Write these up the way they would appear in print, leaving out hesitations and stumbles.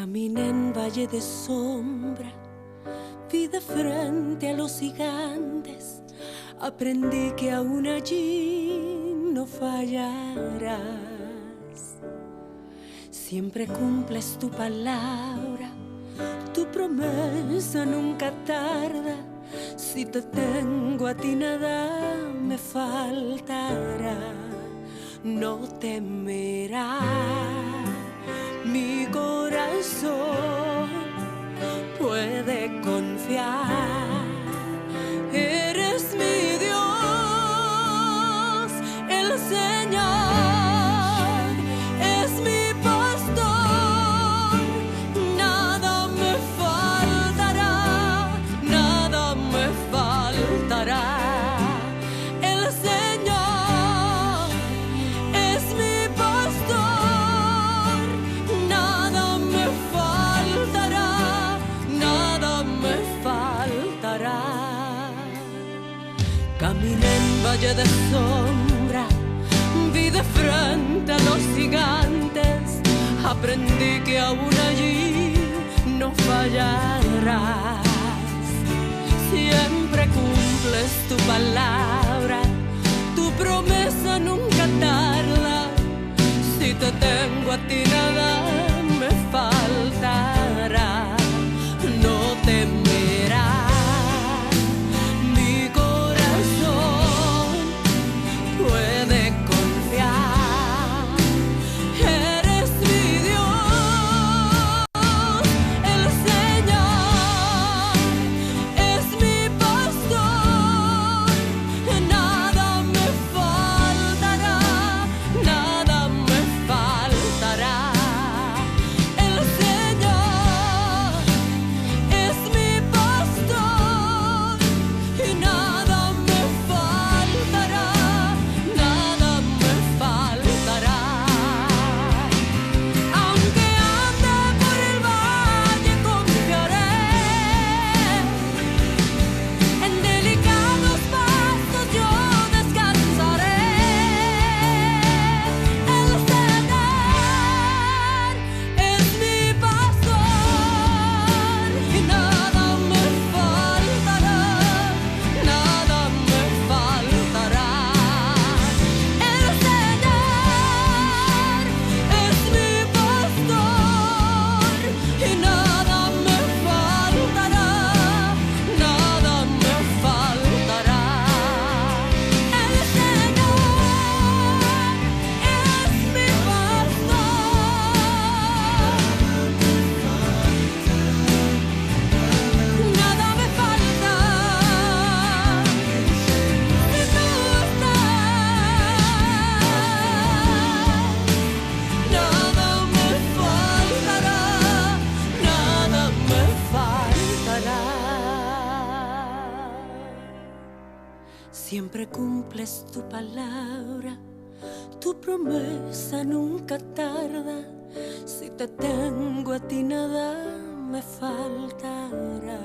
Caminé en valle de sombra, vi de frente a los gigantes, aprendí que aún allí no fallarás. Siempre cumples tu palabra, tu promesa nunca tarda. Si te tengo a ti nada me faltará. No temerá mi corazón, puede confiar. Eres mi Dios, el Señor es mi pastor. Nada me faltará, nada me faltará. El Señor es mi pastor. Nada me faltará, nada me faltará. Caminé en valle de sombra, vi de frente a los gigantes, aprendí que aún allí no fallarás. Siempre cumples tu palabra, tu promesa nunca tarda. Si te tengo a ti nada me faltará. No temerá mi corazón, puede confiar. Eres mi Dios, el Señor es mi pastor. Nada me faltará, nada me faltará. El Señor es mi pastor y nada me faltará, nada me faltará. Aunque ande por el valle confiaré, en delicados pastos yo descansaré. El Señor es mi pastor y nada me faltará, nada me faltará. El Señor es mi pastor y nada me faltará, nada me faltará. El Señor es mi pastor, nada me falta. Si tú estás, nada me faltará, nada me faltará. Siempre cumples tu palabra, tu promesa nunca tarda. Si te tengo a ti nada me faltará.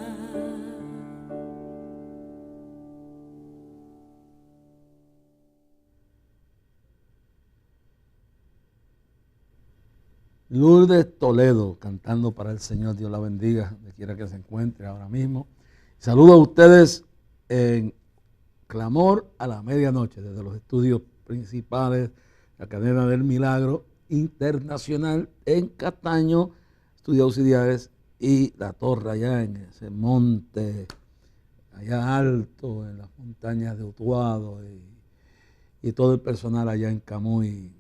Lourdes Toledo cantando para el Señor. Dios la bendiga, donde quiera que se encuentre ahora mismo. Saludo a ustedes en Clamor a la Medianoche, desde los estudios principales de la cadena del Milagro Internacional en Cataño, estudios auxiliares, y la torre allá en ese monte, allá alto, en las montañas de Utuado, y todo el personal allá en Camuy.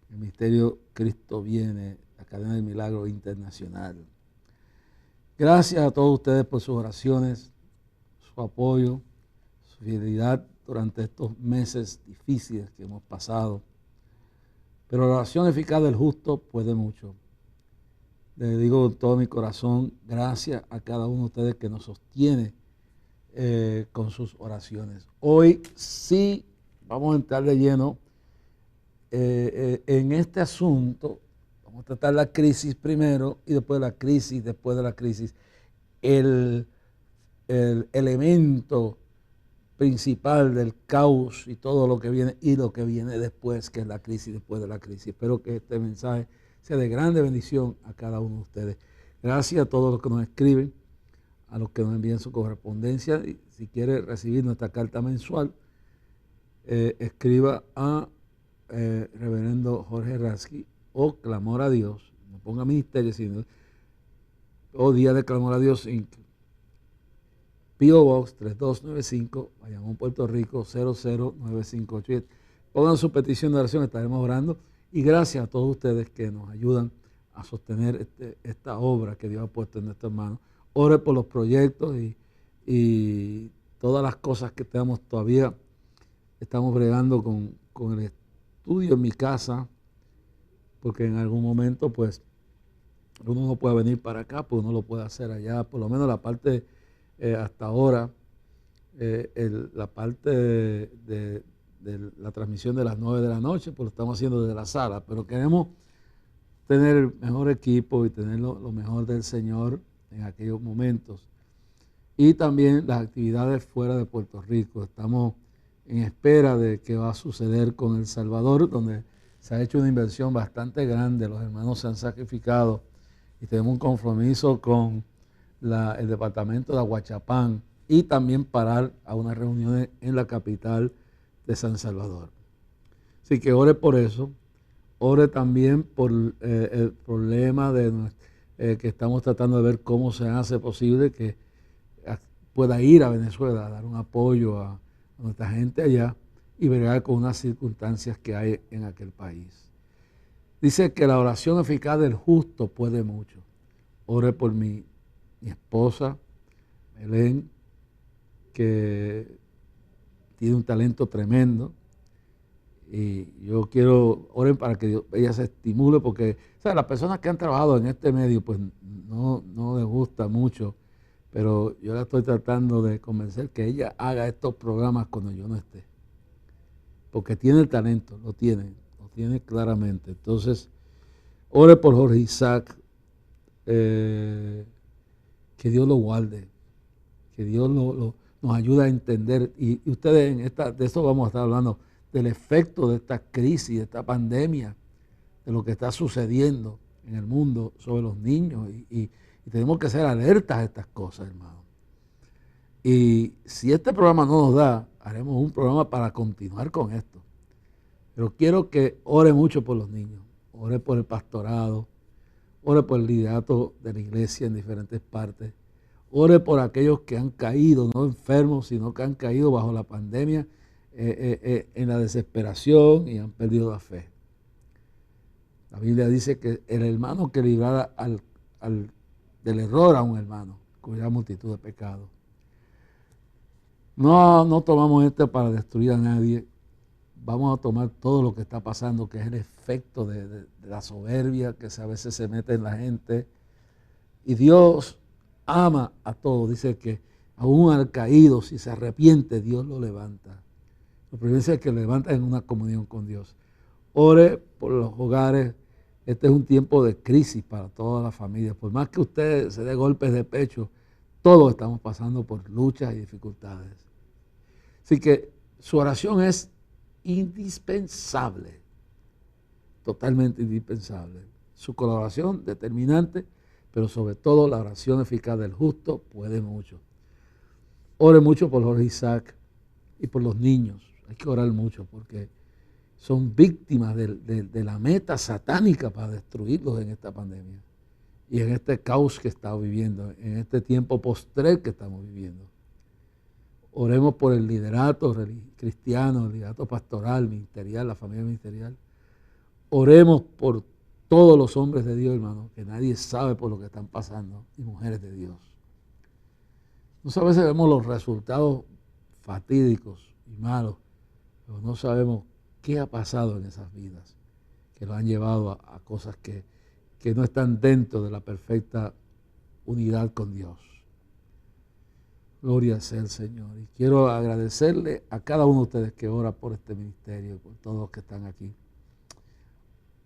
El Ministerio Cristo Viene, la cadena del Milagro Internacional. Gracias a todos ustedes por sus oraciones, su apoyo, su fidelidad durante estos meses difíciles que hemos pasado. Pero la oración eficaz del justo puede mucho. Les digo con todo mi corazón, gracias a cada uno de ustedes que nos sostiene con sus oraciones. Hoy sí vamos a entrar de lleno en este asunto. Vamos a tratar la crisis primero y después de la crisis, el elemento principal del caos y todo lo que viene, y lo que viene después, que es la crisis después de la crisis. Espero que este mensaje sea de grande bendición a cada uno de ustedes. Gracias a todos los que nos escriben, a los que nos envían su correspondencia. Y si quiere recibir nuestra carta mensual, escriba a Reverendo Jorge Rasky o Clamor a Dios, no ponga ministerio, sino o Día de Clamor a Dios Inc. P.O. Box 3295, Bayamón, Puerto Rico 00958. Pongan su petición de oración, estaremos orando. Y gracias a todos ustedes que nos ayudan a sostener esta obra que Dios ha puesto en nuestras manos. Ore por los proyectos y todas las cosas que tenemos todavía. Estamos bregando con el estudio en mi casa, porque en algún momento pues uno no puede venir para acá, pues uno lo puede hacer allá, por lo menos la parte hasta ahora, la parte de la transmisión de las 9 de la noche, pues lo estamos haciendo desde la sala, pero queremos tener el mejor equipo y tener lo mejor del Señor en aquellos momentos. Y también las actividades fuera de Puerto Rico. Estamos en espera de qué va a suceder con El Salvador, donde se ha hecho una inversión bastante grande, los hermanos se han sacrificado y tenemos un compromiso con el departamento de Aguachapán y también parar a unas reuniones en la capital de San Salvador. Así que ore por eso, ore también por el problema que estamos tratando de ver cómo se hace posible que pueda ir a Venezuela a dar un apoyo a nuestra gente allá y bregar con unas circunstancias que hay en aquel país. Dice que la oración eficaz del justo puede mucho. Ore por mi esposa, Belén, que tiene un talento tremendo. Y yo quiero, oren para que ella se estimule, porque ¿sabes? Las personas que han trabajado en este medio, pues no les gusta mucho, pero yo la estoy tratando de convencer que ella haga estos programas cuando yo no esté. Porque tiene el talento, lo tiene claramente. Entonces, ore por Jorge Isaac, que Dios lo guarde, que Dios nos ayude a entender. Y ustedes de eso vamos a estar hablando, del efecto de esta crisis, de esta pandemia, de lo que está sucediendo en el mundo sobre los niños. Y tenemos que ser alertas a estas cosas, hermano. Y si este programa no nos da, haremos un programa para continuar con esto. Pero quiero que ore mucho por los niños, ore por el pastorado, ore por el liderato de la iglesia en diferentes partes, ore por aquellos que han caído, no enfermos, sino que han caído bajo la pandemia, en la desesperación y han perdido la fe. La Biblia dice que el hermano que librara del error a un hermano, cubrirá multitud de pecados. No tomamos esto para destruir a nadie. Vamos a tomar todo lo que está pasando, que es el efecto de la soberbia que a veces se mete en la gente. Y Dios ama a todos. Dice que aún al caído, si se arrepiente, Dios lo levanta. Lo primero es que lo levanta en una comunión con Dios. Ore por los hogares. Este es un tiempo de crisis para todas las familias. Por más que usted se dé golpes de pecho, todos estamos pasando por luchas y dificultades. Así que su oración es indispensable, totalmente indispensable. Su colaboración determinante, pero sobre todo la oración eficaz del justo puede mucho. Ore mucho por Jorge Isaac y por los niños. Hay que orar mucho porque son víctimas de la meta satánica para destruirlos en esta pandemia y en este caos que estamos viviendo, en este tiempo postrer que estamos viviendo. Oremos por el liderato cristiano, el liderato pastoral, ministerial, la familia ministerial. Oremos por todos los hombres de Dios, hermano, que nadie sabe por lo que están pasando, y mujeres de Dios. Nosotros a veces vemos los resultados fatídicos y malos, pero no sabemos qué ha pasado en esas vidas, que lo han llevado a cosas que no están dentro de la perfecta unidad con Dios. Gloria sea el Señor. Y quiero agradecerle a cada uno de ustedes que ora por este ministerio, por todos los que están aquí.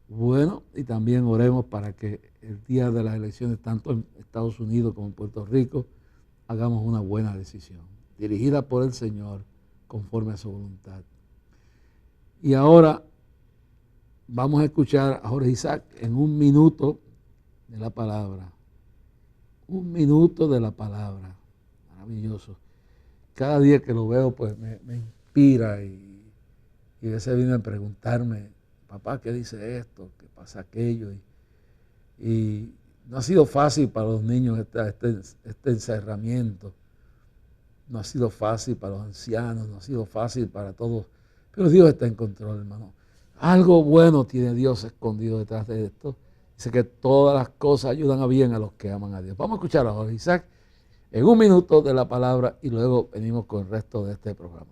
Bueno, y también oremos para que el día de las elecciones, tanto en Estados Unidos como en Puerto Rico, hagamos una buena decisión, dirigida por el Señor, conforme a su voluntad. Y ahora vamos a escuchar a Jorge Isaac en un minuto de la palabra. Un minuto de la palabra. Maravilloso. Cada día que lo veo, pues me inspira y a veces viene a preguntarme, papá, ¿qué dice esto? ¿Qué pasa aquello? Y no ha sido fácil para los niños este encerramiento. No ha sido fácil para los ancianos, no ha sido fácil para todos. Pero Dios está en control, hermano. Algo bueno tiene Dios escondido detrás de esto. Dice que todas las cosas ayudan a bien a los que aman a Dios. Vamos a escuchar a Jorge Isaac en un minuto de la palabra y luego venimos con el resto de este programa.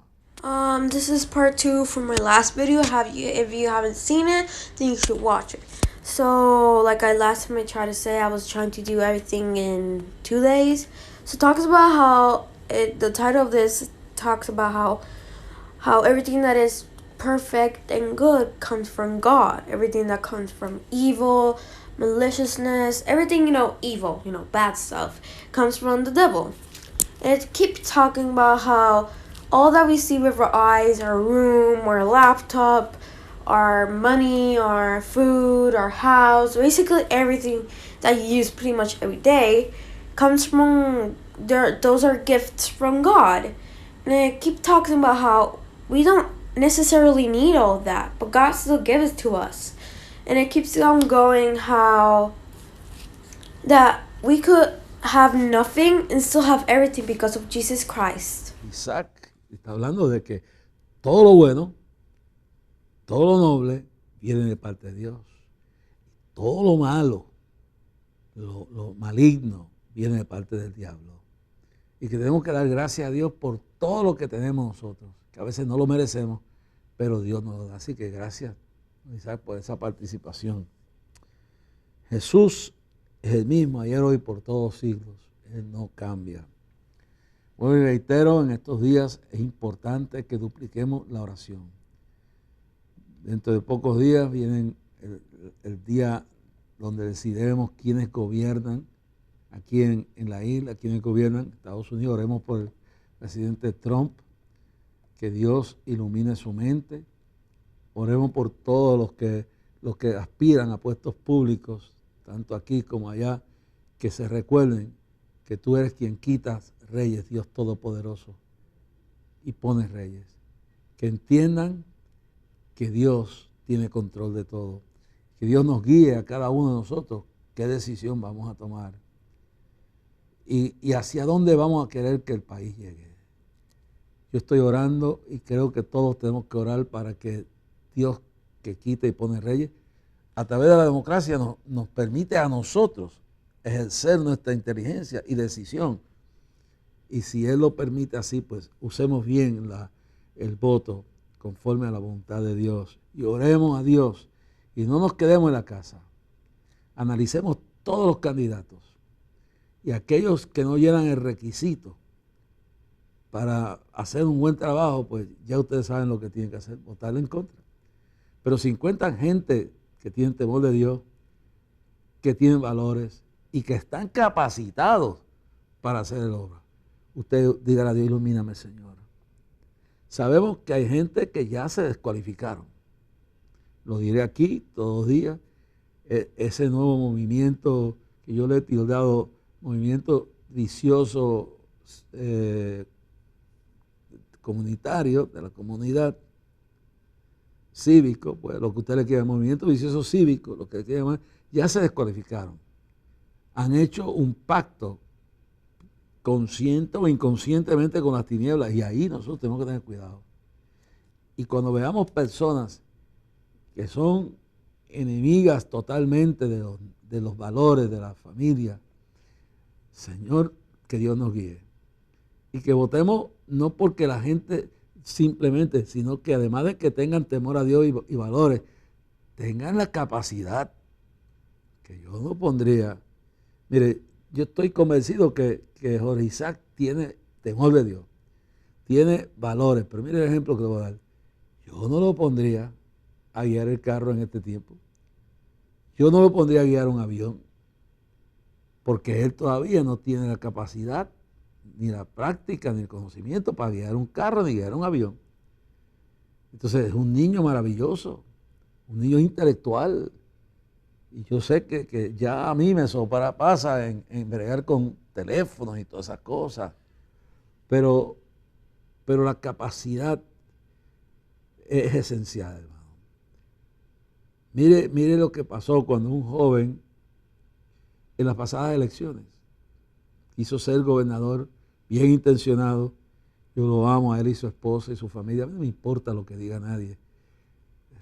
This is part 2 from my last video. If you haven't seen it, then you should watch it. So, like last time I tried to say, I was trying to do everything in 2 days. So, it talks about how the title of this talks about how everything that is perfect and good comes from God. Everything that comes from evil, maliciousness, everything, evil, bad stuff, comes from the devil. And it keeps talking about how all that we see with our eyes, our room, our laptop, our money, our food, our house, basically everything that you use pretty much every day comes from those are gifts from God. And it keeps talking about how we don't necessarily need all of that, but God still gives it to us. And it keeps on going how that we could have nothing and still have everything because of Jesus Christ. Isaac está hablando de que todo lo bueno, todo lo noble viene de parte de Dios. Todo lo malo, lo maligno viene de parte del diablo. Y que tenemos que dar gracias a Dios por todo lo que tenemos nosotros, que a veces no lo merecemos, pero Dios nos lo da. Así que gracias, Isaac, por esa participación. Jesús es el mismo ayer, hoy, por todos los siglos. Él no cambia. Bueno, y reitero, en estos días es importante que dupliquemos la oración. Dentro de pocos días viene el día donde decidiremos quiénes gobiernan aquí en la isla, quiénes gobiernan Estados Unidos. Oremos por el presidente Trump, que Dios ilumine su mente. Oremos por todos los que aspiran a puestos públicos, tanto aquí como allá, que se recuerden que tú eres quien quitas reyes, Dios Todopoderoso, y pones reyes. Que entiendan que Dios tiene control de todo. Que Dios nos guíe a cada uno de nosotros qué decisión vamos a tomar y hacia dónde vamos a querer que el país llegue. Yo estoy orando y creo que todos tenemos que orar para que Dios, que quita y pone reyes, a través de la democracia nos permite a nosotros ejercer nuestra inteligencia y decisión. Y si Él lo permite así, pues usemos bien el voto conforme a la voluntad de Dios. Y oremos a Dios y no nos quedemos en la casa. Analicemos todos los candidatos y aquellos que no llenan el requisito para hacer un buen trabajo, pues ya ustedes saben lo que tienen que hacer, votarle en contra. Pero si encuentran gente que tienen temor de Dios, que tienen valores y que están capacitados para hacer el obra, usted dígale a Dios, ilumíname, Señor. Sabemos que hay gente que ya se descualificaron. Lo diré aquí todos los días. Ese nuevo movimiento que yo le he tildado movimiento vicioso comunitario, de la comunidad cívico, pues lo que usted le quiera, movimiento vicioso cívico, lo que le quiera llamar, ya se descualificaron. Han hecho un pacto consciente o inconscientemente con las tinieblas y ahí nosotros tenemos que tener cuidado. Y cuando veamos personas que son enemigas totalmente de los valores de la familia, Señor, que Dios nos guíe. Y que votemos no porque la gente simplemente, sino que además de que tengan temor a Dios y valores, tengan la capacidad, que yo no pondría. Mire, yo estoy convencido que Jorge Isaac tiene temor de Dios, tiene valores, pero mire el ejemplo que le voy a dar. Yo no lo pondría a guiar el carro en este tiempo. Yo no lo pondría a guiar un avión, porque él todavía no tiene la capacidad, ni la práctica, ni el conocimiento para guiar un carro, ni guiar un avión. Entonces es un niño maravilloso, un niño intelectual. Y yo sé que ya a mí me pasa en bregar con teléfonos y todas esas cosas, pero la capacidad es esencial, hermano. Mire lo que pasó cuando un joven en las pasadas elecciones quiso ser gobernador, bien intencionado. Yo lo amo a él y su esposa y su familia. A mí no me importa lo que diga nadie.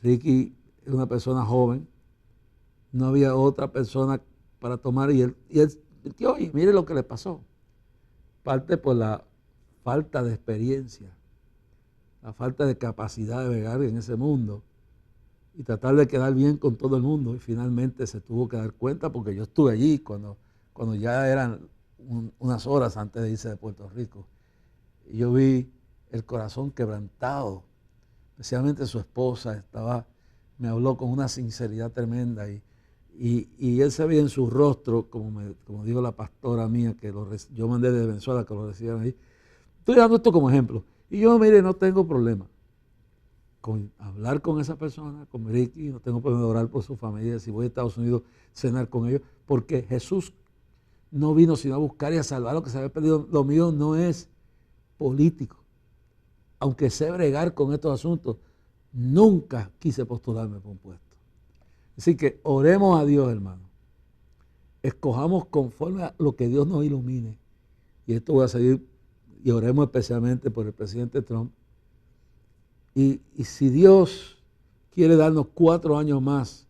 Ricky es una persona joven. No había otra persona para tomar y él metió, y mire lo que le pasó. Parte por la falta de experiencia, la falta de capacidad de bregar en ese mundo y tratar de quedar bien con todo el mundo. Y finalmente se tuvo que dar cuenta, porque yo estuve allí cuando ya eran unas horas antes de irse de Puerto Rico. Y yo vi el corazón quebrantado, especialmente su esposa me habló con una sinceridad tremenda y él se veía en su rostro, como dijo la pastora mía, que yo mandé de Venezuela que lo recibieran ahí. Estoy dando esto como ejemplo. Y yo, mire, no tengo problema con hablar con esa persona, con Ricky, no tengo problema de orar por su familia, si voy a Estados Unidos, cenar con ellos, porque Jesús no vino sino a buscar y a salvar lo que se había perdido. Lo mío no es político. Aunque sé bregar con estos asuntos, nunca quise postularme por un puesto. Así que oremos a Dios, hermano. Escojamos conforme a lo que Dios nos ilumine. Y esto voy a seguir, y oremos especialmente por el presidente Trump. Y si Dios quiere darnos 4 años más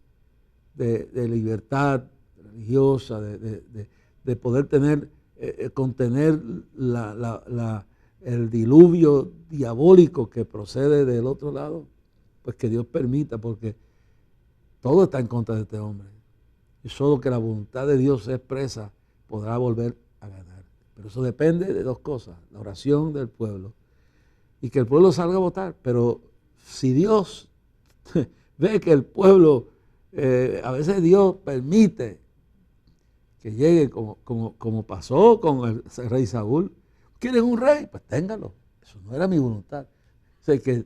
de libertad religiosa, de poder contener el diluvio diabólico que procede del otro lado, pues que Dios permita, porque todo está en contra de este hombre. Y solo que la voluntad de Dios se expresa podrá volver a ganar. Pero eso depende de 2 cosas: la oración del pueblo y que el pueblo salga a votar. Pero si Dios ve que el pueblo, a veces Dios permite que llegue como pasó con el rey Saúl. ¿Quieren un rey? Pues téngalo. Eso no era mi voluntad. O sea, que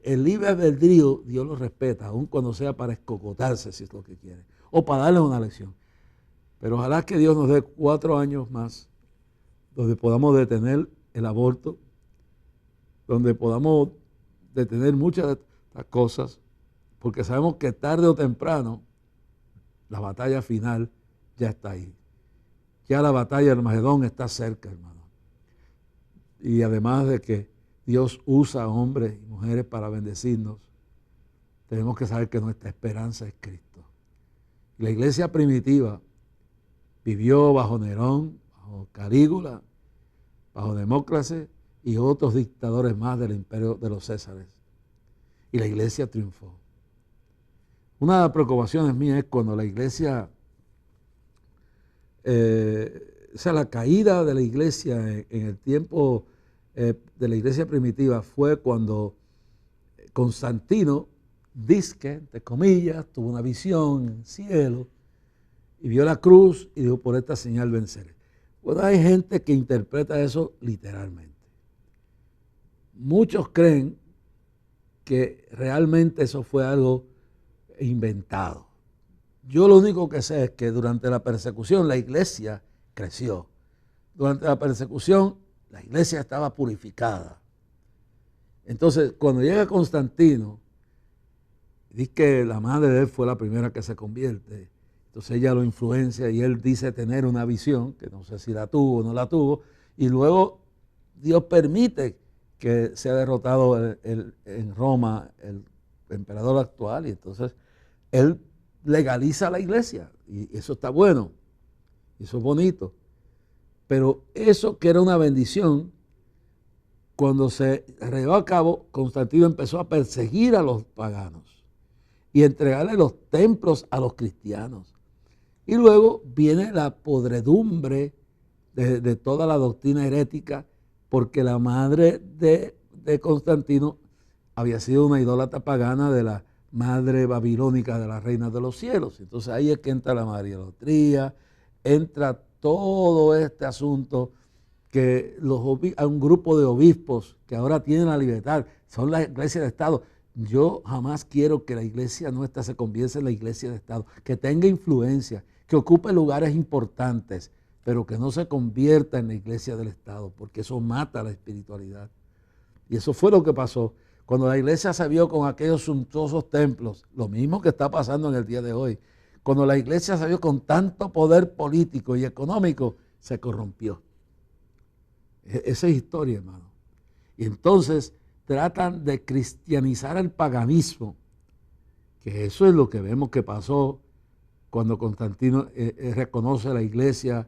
el libre albedrío Dios lo respeta, aun cuando sea para escocotarse, si es lo que quiere, o para darle una lección. Pero ojalá que Dios nos dé 4 años más, donde podamos detener el aborto, donde podamos detener muchas de las cosas, porque sabemos que tarde o temprano la batalla final ya está ahí. Ya la batalla del Armagedón está cerca, hermano. Y además de que Dios usa a hombres y mujeres para bendecirnos, tenemos que saber que nuestra esperanza es Cristo. La iglesia primitiva vivió bajo Nerón, bajo Calígula, bajo Demócrates y otros dictadores más del imperio de los Césares. Y la iglesia triunfó. Una de las preocupaciones mías es cuando la iglesia, la caída de la iglesia en el tiempo de la iglesia primitiva fue cuando Constantino, dizque, entre comillas, tuvo una visión en el cielo y vio la cruz y dijo: por esta señal venceré. Bueno, hay gente que interpreta eso literalmente. Muchos creen que realmente eso fue algo inventado. Yo lo único que sé es que durante la persecución la iglesia creció. Durante la persecución la iglesia estaba purificada. Entonces, cuando llega Constantino, dice que la madre de él fue la primera que se convierte. Entonces ella lo influencia y él dice tener una visión, que no sé si la tuvo o no la tuvo, y luego Dios permite que sea derrotado en Roma el emperador actual, y entonces él legaliza la iglesia, y eso está bueno, y eso es bonito. Pero eso que era una bendición, cuando se llevó a cabo, Constantino empezó a perseguir a los paganos y entregarle los templos a los cristianos. Y luego viene la podredumbre de toda la doctrina herética, porque la madre de Constantino había sido una idólatra pagana de la madre babilónica de la reina de los cielos. Entonces ahí es que entra la mariolotría, entra todo este asunto que hay un grupo de obispos que ahora tienen la libertad, son la iglesia de Estado. yo jamás quiero que la iglesia nuestra se convierta en la iglesia de Estado, que tenga influencia, que ocupe lugares importantes, pero que no se convierta en la iglesia del Estado, porque eso mata la espiritualidad. Y eso fue lo que pasó. Cuando la iglesia se vio con aquellos suntuosos templos, lo mismo que está pasando en el día de hoy, cuando la iglesia se vio con tanto poder político y económico, se corrompió. Esa es historia, hermano. Y entonces tratan de cristianizar el paganismo, que eso es lo que vemos que pasó cuando Constantino reconoce a la iglesia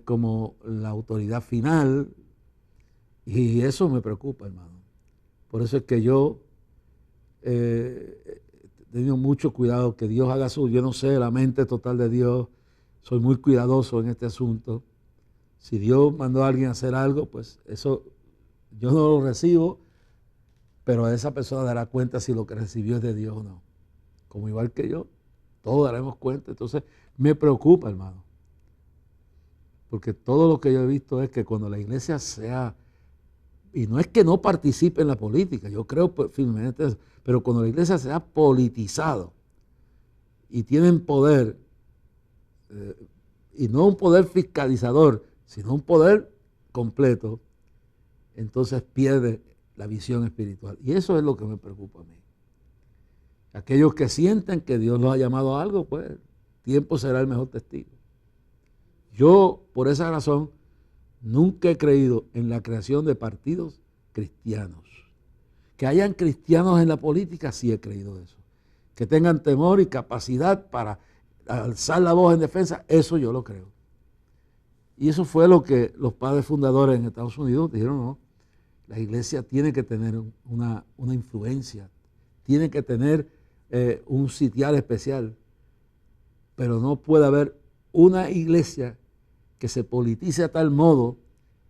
como la autoridad final, y eso me preocupa, hermano. Por eso es que yo he tenido mucho cuidado que Dios haga yo no sé, la mente total de Dios, soy muy cuidadoso en este asunto. Si Dios mandó a alguien a hacer algo, pues eso yo no lo recibo, pero esa persona dará cuenta si lo que recibió es de Dios o no. Como igual que yo, todos daremos cuenta. Entonces me preocupa, hermano, porque todo lo que yo he visto es que cuando la iglesia sea, y no es que no participe en la política, yo creo firmemente eso, pero cuando la iglesia se ha politizado y tienen poder, y no un poder fiscalizador, sino un poder completo, entonces pierde la visión espiritual. Y eso es lo que me preocupa a mí. Aquellos que sienten que Dios los ha llamado a algo, pues tiempo será el mejor testigo. Yo, por esa razón, nunca he creído en la creación de partidos cristianos. Que hayan cristianos en la política, sí he creído eso. Que tengan temor y capacidad para alzar la voz en defensa, eso yo lo creo. Y eso fue lo que los padres fundadores en Estados Unidos dijeron, no, la iglesia tiene que tener una influencia, tiene que tener un sitial especial, pero no puede haber una iglesia que se politice a tal modo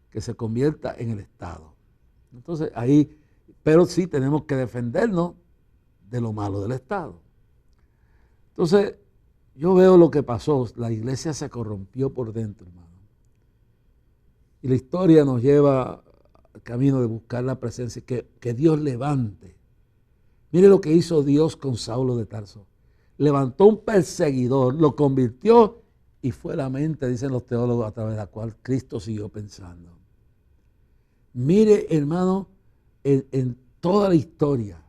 que se convierta en el Estado. Entonces ahí, pero sí tenemos que defendernos de lo malo del Estado. Entonces yo veo lo que pasó, la iglesia se corrompió por dentro, hermano. Y la historia nos lleva al camino de buscar la presencia, que Dios levante. Mire lo que hizo Dios con Saulo de Tarso. Levantó un perseguidor, lo convirtió y fue la mente, dicen los teólogos, a través de la cual Cristo siguió pensando. Mire, hermano, en toda la historia,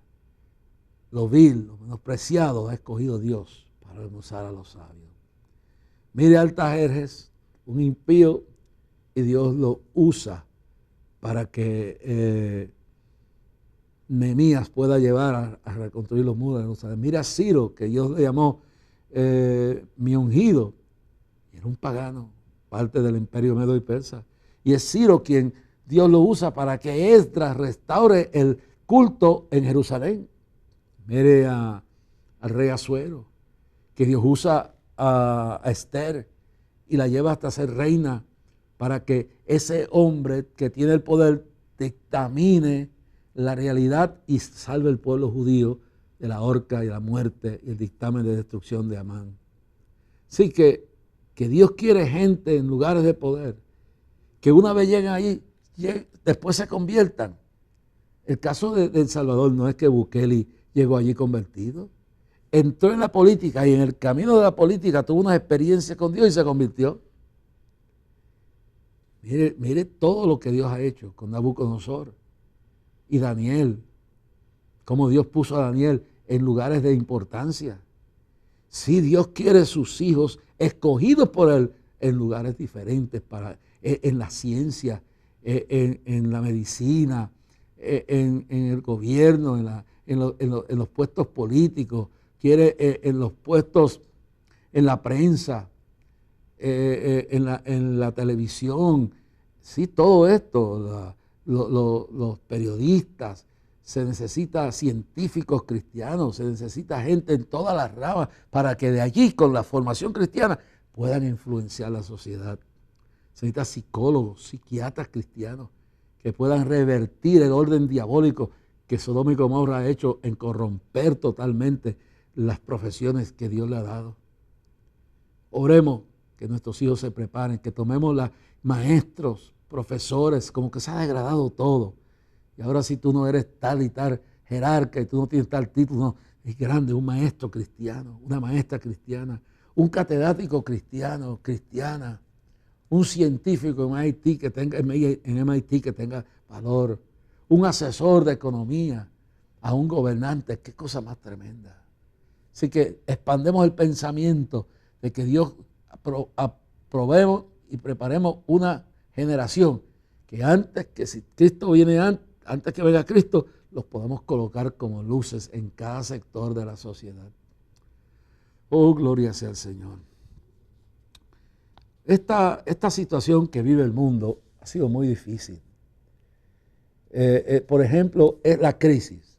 lo vil, lo menospreciado ha escogido Dios para hermosar a los sabios. Mire a Artajerjes, un impío, y Dios lo usa para que Nehemías pueda llevar a reconstruir los muros de Jerusalén. Mira a Ciro, que Dios le llamó mi ungido, y era un pagano, parte del imperio medo y persa. Y es Ciro quien Dios lo usa para que Esdras restaure el culto en Jerusalén. Mire al rey Asuero, que Dios usa a Esther y la lleva hasta ser reina, para que ese hombre que tiene el poder dictamine la realidad y salve al pueblo judío de la horca y la muerte y el dictamen de destrucción de Amán. Así que Dios quiere gente en lugares de poder, que una vez lleguen allí, después se conviertan. El caso de El Salvador no es que Bukele llegó allí convertido. Entró en la política y en el camino de la política tuvo una experiencia con Dios y se convirtió. Mire todo lo que Dios ha hecho con Nabucodonosor y Daniel, cómo Dios puso a Daniel en lugares de importancia. Sí, Dios quiere sus hijos escogidos por Él en lugares diferentes, en la ciencia, en la medicina, en el gobierno, en los puestos políticos, quiere en los puestos en la prensa, en la televisión. Sí, todo esto, los periodistas, se necesita científicos cristianos, se necesita gente en todas las ramas para que de allí, con la formación cristiana, puedan influenciar la sociedad. Se necesita psicólogos, psiquiatras cristianos que puedan revertir el orden diabólico que Sodoma y Gomorra ha hecho en corromper totalmente las profesiones que Dios le ha dado. Oremos que nuestros hijos se preparen, que tomemos los maestros, profesores, como que se ha degradado todo. Y ahora si tú no eres tal y tal, jerarca y tú no tienes tal título, no, es grande, un maestro cristiano, una maestra cristiana, un catedrático cristiano, cristiana, un científico en MIT que tenga valor, un asesor de economía, a un gobernante, qué cosa más tremenda. Así que expandemos el pensamiento de que Dios aprobemos y preparemos una generación que antes que si Cristo viene antes que venga Cristo, los podamos colocar como luces en cada sector de la sociedad. Oh, gloria sea al Señor. Esta situación que vive el mundo ha sido muy difícil. Por ejemplo, es la crisis.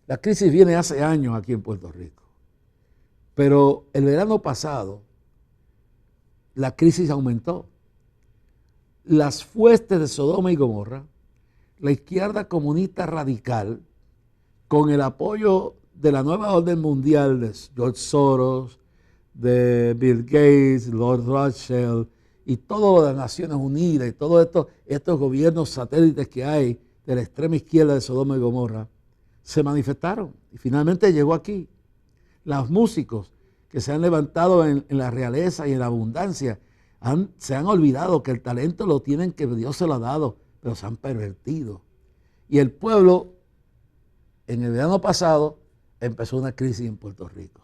La crisis viene hace años aquí en Puerto Rico. Pero el verano pasado, la crisis aumentó. Las fuerzas de Sodoma y Gomorra, la izquierda comunista radical, con el apoyo de la nueva orden mundial de George Soros, de Bill Gates, Lord Rothschild y todas las Naciones Unidas y todos estos gobiernos satélites que hay de la extrema izquierda de Sodoma y Gomorra, se manifestaron y finalmente llegó aquí. Los músicos que se han levantado en la realeza y en la abundancia se han olvidado que el talento lo tienen, que Dios se lo ha dado, pero se han pervertido. Y el pueblo, en el verano pasado, empezó una crisis en Puerto Rico.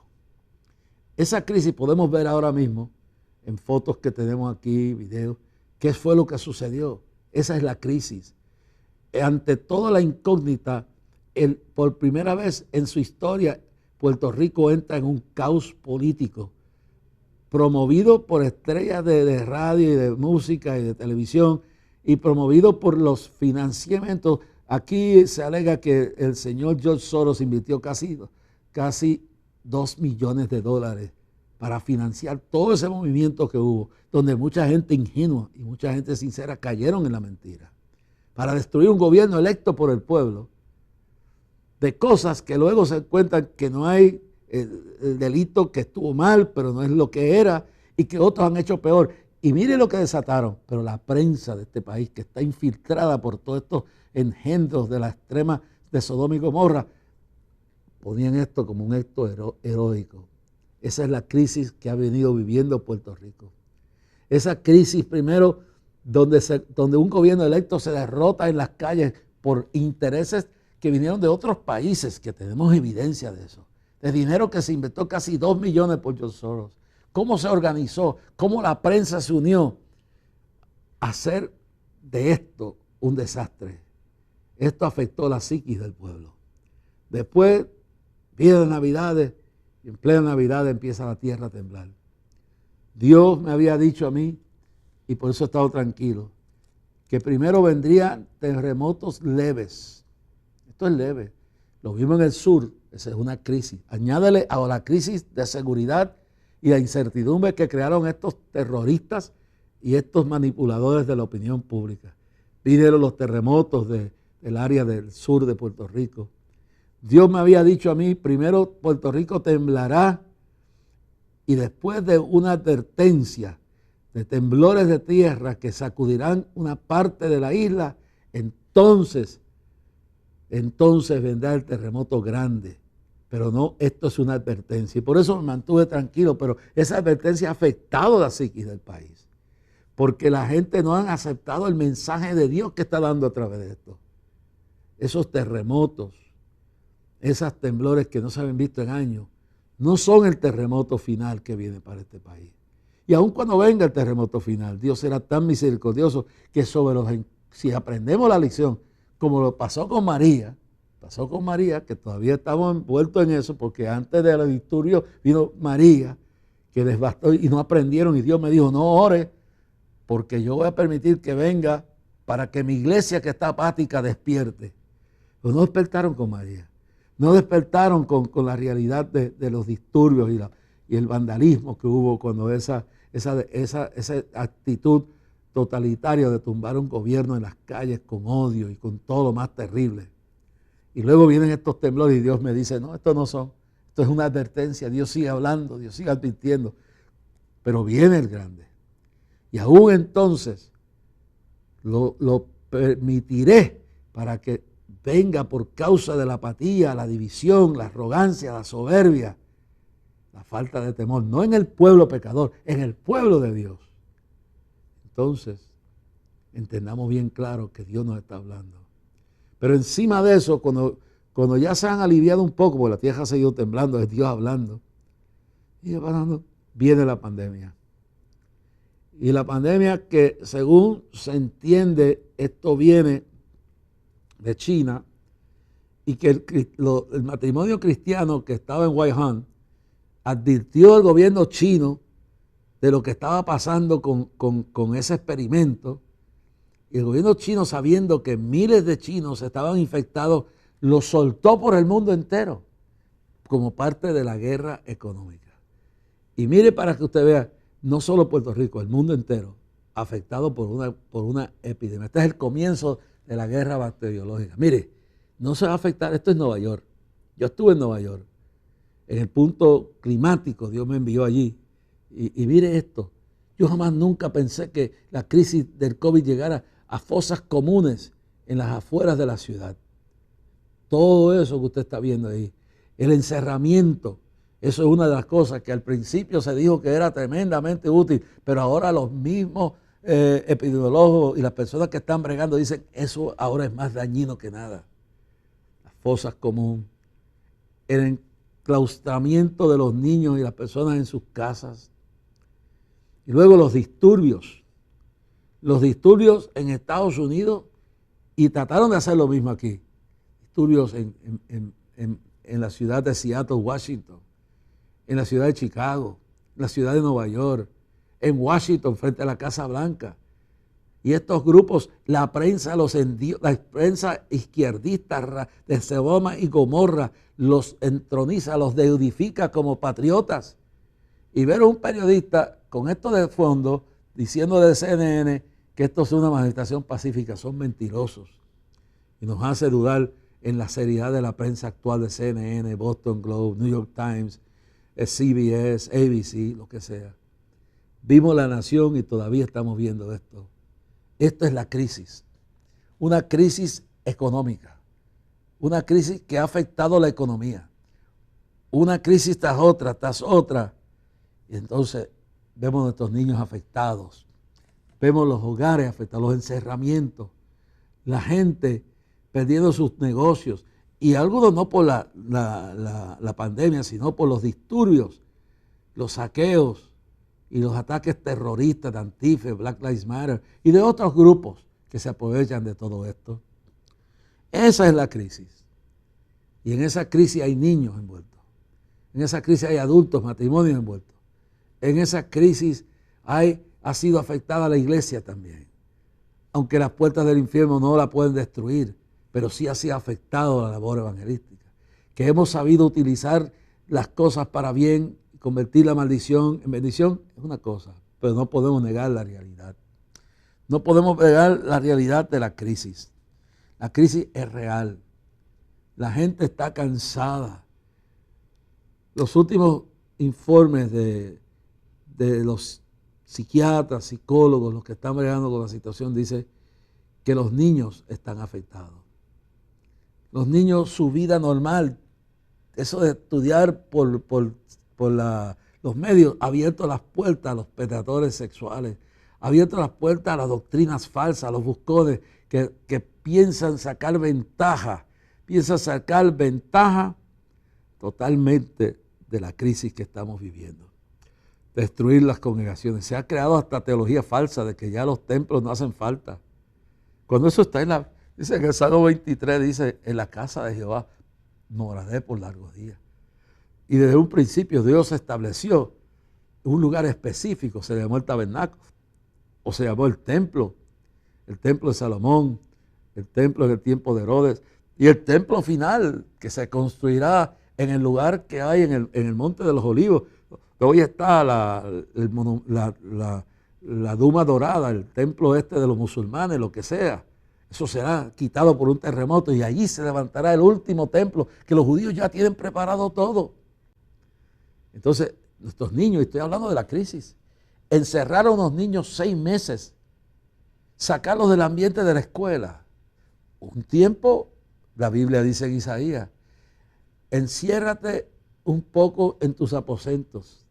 Esa crisis podemos ver ahora mismo en fotos que tenemos aquí, videos, qué fue lo que sucedió. Esa es la crisis. Ante toda la incógnita, por primera vez en su historia, Puerto Rico entra en un caos político promovido por estrellas de radio y de música y de televisión y promovido por los financiamientos. Aquí se alega que el señor George Soros invirtió casi $2 millones para financiar todo ese movimiento que hubo, donde mucha gente ingenua y mucha gente sincera cayeron en la mentira, para destruir un gobierno electo por el pueblo, de cosas que luego se encuentran que no hay el delito, que estuvo mal, pero no es lo que era, y que otros han hecho peor. Y mire lo que desataron, pero la prensa de este país, que está infiltrada por todos estos engendros de la extrema de Sodoma y Gomorra, ponían esto como un acto heroico. Esa es la crisis que ha venido viviendo Puerto Rico. Esa crisis primero donde un gobierno electo se derrota en las calles por intereses que vinieron de otros países, que tenemos evidencia de eso, de dinero que se invirtió casi 2 millones por George Soros. ¿Cómo se organizó? ¿Cómo la prensa se unió a hacer de esto un desastre? Esto afectó la psiquis del pueblo. Después vienen Navidades y en plena Navidad empieza la tierra a temblar. Dios me había dicho a mí, y por eso he estado tranquilo, que primero vendrían terremotos leves. Esto es leve. Lo vimos en el sur, esa es una crisis. Añádele a la crisis de seguridad y la incertidumbre que crearon estos terroristas y estos manipuladores de la opinión pública. Vinieron los terremotos del área del sur de Puerto Rico. Dios me había dicho a mí, primero Puerto Rico temblará y después de una advertencia de temblores de tierra que sacudirán una parte de la isla, entonces vendrá el terremoto grande. Pero no, esto es una advertencia. Y por eso me mantuve tranquilo, pero esa advertencia ha afectado la psiquis del país. Porque la gente no ha aceptado el mensaje de Dios que está dando a través de esto. Esos terremotos, esos temblores que no se habían visto en años, no son el terremoto final que viene para este país. Y aun cuando venga el terremoto final, Dios será tan misericordioso que si aprendemos la lección, como lo pasó con María, que todavía estamos envueltos en eso, porque antes del disturbio vino María, que les bastó y no aprendieron, y Dios me dijo, no ores, porque yo voy a permitir que venga para que mi iglesia que está apática despierte. Pero no despertaron con María, no despertaron con la realidad de los disturbios y el vandalismo que hubo cuando esa actitud totalitaria de tumbar un gobierno en las calles con odio y con todo lo más terrible. Y luego vienen estos temblores y Dios me dice, no, esto es una advertencia, Dios sigue hablando, Dios sigue advirtiendo, pero viene el grande. Y aún entonces lo permitiré para que venga por causa de la apatía, la división, la arrogancia, la soberbia, la falta de temor, no en el pueblo pecador, en el pueblo de Dios. Entonces, entendamos bien claro que Dios nos está hablando. Pero encima de eso, cuando ya se han aliviado un poco, porque la tierra ha seguido temblando, es Dios hablando, y viene la pandemia. Y la pandemia que, según se entiende, esto viene de China, y que el matrimonio cristiano que estaba en Wuhan advirtió al gobierno chino de lo que estaba pasando con ese experimento, y el gobierno chino, sabiendo que miles de chinos estaban infectados, lo soltó por el mundo entero como parte de la guerra económica. Y mire, para que usted vea, no solo Puerto Rico, el mundo entero afectado por una epidemia. Este es el comienzo de la guerra bacteriológica. Mire, no se va a afectar, esto es Nueva York. Yo estuve en Nueva York, en el punto climático, Dios me envió allí. Y mire esto, yo jamás nunca pensé que la crisis del COVID llegara a fosas comunes en las afueras de la ciudad. Todo eso que usted está viendo ahí, el encerramiento, eso es una de las cosas que al principio se dijo que era tremendamente útil, pero ahora los mismos epidemiólogos y las personas que están bregando dicen eso ahora es más dañino que nada. Las fosas comunes, el enclaustramiento de los niños y las personas en sus casas. Y luego los disturbios en Estados Unidos, y trataron de hacer lo mismo aquí. Disturbios en la ciudad de Seattle, Washington, en la ciudad de Chicago, en la ciudad de Nueva York, en Washington, frente a la Casa Blanca. Y estos grupos, la prensa la prensa izquierdista de Sodoma y Gomorra los entroniza, los deidifica como patriotas. Y ver a un periodista con esto de fondo diciendo de CNN que esto es una manifestación pacífica, son mentirosos. Y nos hace dudar en la seriedad de la prensa actual de CNN, Boston Globe, New York Times, CBS, ABC, lo que sea. Vimos La Nación y todavía estamos viendo esto. Esto es la crisis, una crisis económica, una crisis que ha afectado la economía, una crisis tras otra. Y entonces vemos a nuestros niños afectados, vemos los hogares afectados, los encerramientos, la gente perdiendo sus negocios, y algunos no por la pandemia, sino por los disturbios, los saqueos y los ataques terroristas de Antifa, Black Lives Matter y de otros grupos que se aprovechan de todo esto. Esa es la crisis. Y en esa crisis hay niños envueltos. En esa crisis hay adultos, matrimonios envueltos. En esa crisis ha sido afectada la iglesia también. Aunque las puertas del infierno no la pueden destruir, pero sí ha sido afectado la labor evangelística. Que hemos sabido utilizar las cosas para bien, convertir la maldición en bendición, es una cosa, pero no podemos negar la realidad. No podemos negar la realidad de la crisis. La crisis es real. La gente está cansada. Los últimos informes de los psiquiatras, psicólogos, los que están bregando con la situación, dicen que los niños están afectados. Los niños, su vida normal, eso de estudiar por los medios, ha abierto las puertas a los predadores sexuales, ha abierto las puertas a las doctrinas falsas, a los buscones que piensan sacar ventaja totalmente de la crisis que estamos viviendo. Destruir las congregaciones. Se ha creado hasta teología falsa de que ya los templos no hacen falta. Cuando eso está dice que el Salmo 23 dice, en la casa de Jehová moraré por largos días. Y desde un principio Dios estableció un lugar específico, se llamó el tabernáculo, o se llamó el templo de Salomón, el templo en el tiempo de Herodes, y el templo final que se construirá en el lugar que hay en el Monte de los Olivos. Hoy está la Duma Dorada, el templo de los musulmanes, lo que sea. Eso será quitado por un terremoto y allí se levantará el último templo, que los judíos ya tienen preparado todo. Entonces, nuestros niños, y estoy hablando de la crisis, encerrar a unos niños 6 meses, sacarlos del ambiente de la escuela, un tiempo La Biblia dice en Isaías, enciérrate un poco en tus aposentos,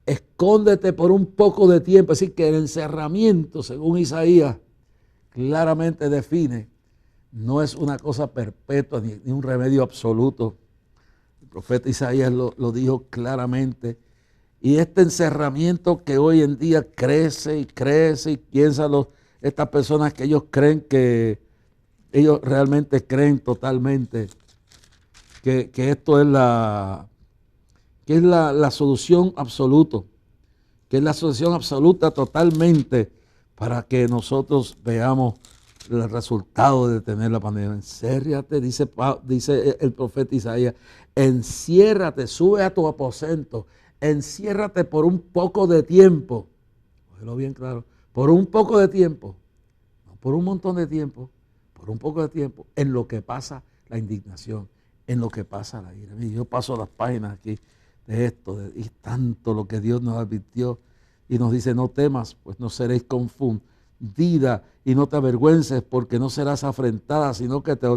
escóndete por un poco de tiempo. Es decir, que el encerramiento, según Isaías, claramente define, no es una cosa perpetua ni un remedio absoluto. El profeta Isaías lo dijo claramente. Y este encerramiento que hoy en día crece y crece y piensan estas personas que ellos creen que ellos realmente creen totalmente que esto es la solución absoluta, que es la solución absoluta totalmente para que nosotros veamos el resultado de detener la pandemia. Enciérrate, dice el profeta Isaías, enciérrate, sube a tu aposento, enciérrate por un poco de tiempo. Cógelo bien claro, por un poco de tiempo, no por un montón de tiempo, por un poco de tiempo, en lo que pasa la indignación, en lo que pasa la ira. Yo paso las páginas aquí de esto, y tanto lo que Dios nos advirtió y nos dice, no temas, pues no seréis confundida y no te avergüences, porque no serás afrentada, sino que te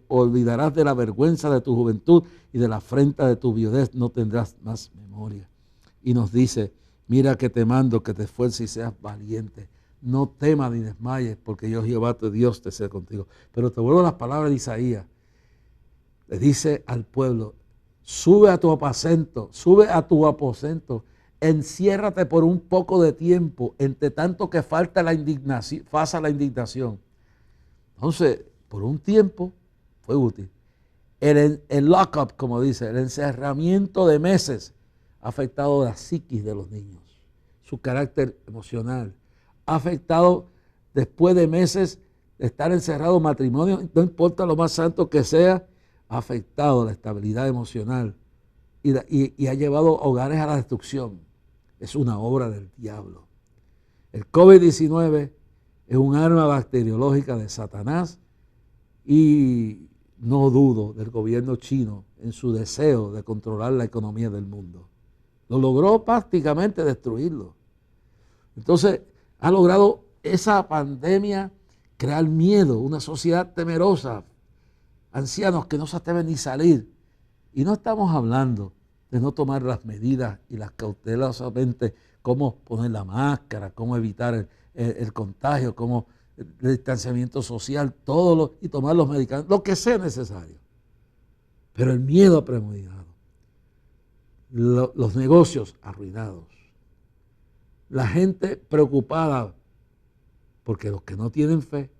olvidarás de la vergüenza de tu juventud y de la afrenta de tu viudez, no tendrás más memoria. Y nos dice, mira que te mando que te esfuerces y seas valiente. No temas ni desmayes, porque yo Jehová tu Dios te sea contigo. Pero te vuelvo a las palabras de Isaías. Le dice al pueblo, sube a tu aposento, enciérrate por un poco de tiempo, entre tanto que falta la indignación. Entonces, por un tiempo fue útil. El lock-up, como dice, el encerramiento de meses ha afectado la psiquis de los niños, su carácter emocional. Ha afectado después de meses de estar encerrado matrimonio, no importa lo más santo que sea, ha afectado la estabilidad emocional y ha llevado hogares a la destrucción. Es una obra del diablo. El COVID-19 es un arma bacteriológica de Satanás y no dudo del gobierno chino en su deseo de controlar la economía del mundo. Lo logró prácticamente destruirlo. Entonces, ha logrado esa pandemia crear miedo, una sociedad temerosa, ancianos que no se atreven ni salir. Y no estamos hablando de no tomar las medidas y las cautelosamente, cómo poner la máscara, cómo evitar el contagio, cómo el distanciamiento social, y tomar los medicamentos, lo que sea necesario. Pero el miedo ha predominado. Los negocios arruinados. La gente preocupada porque los que no tienen fe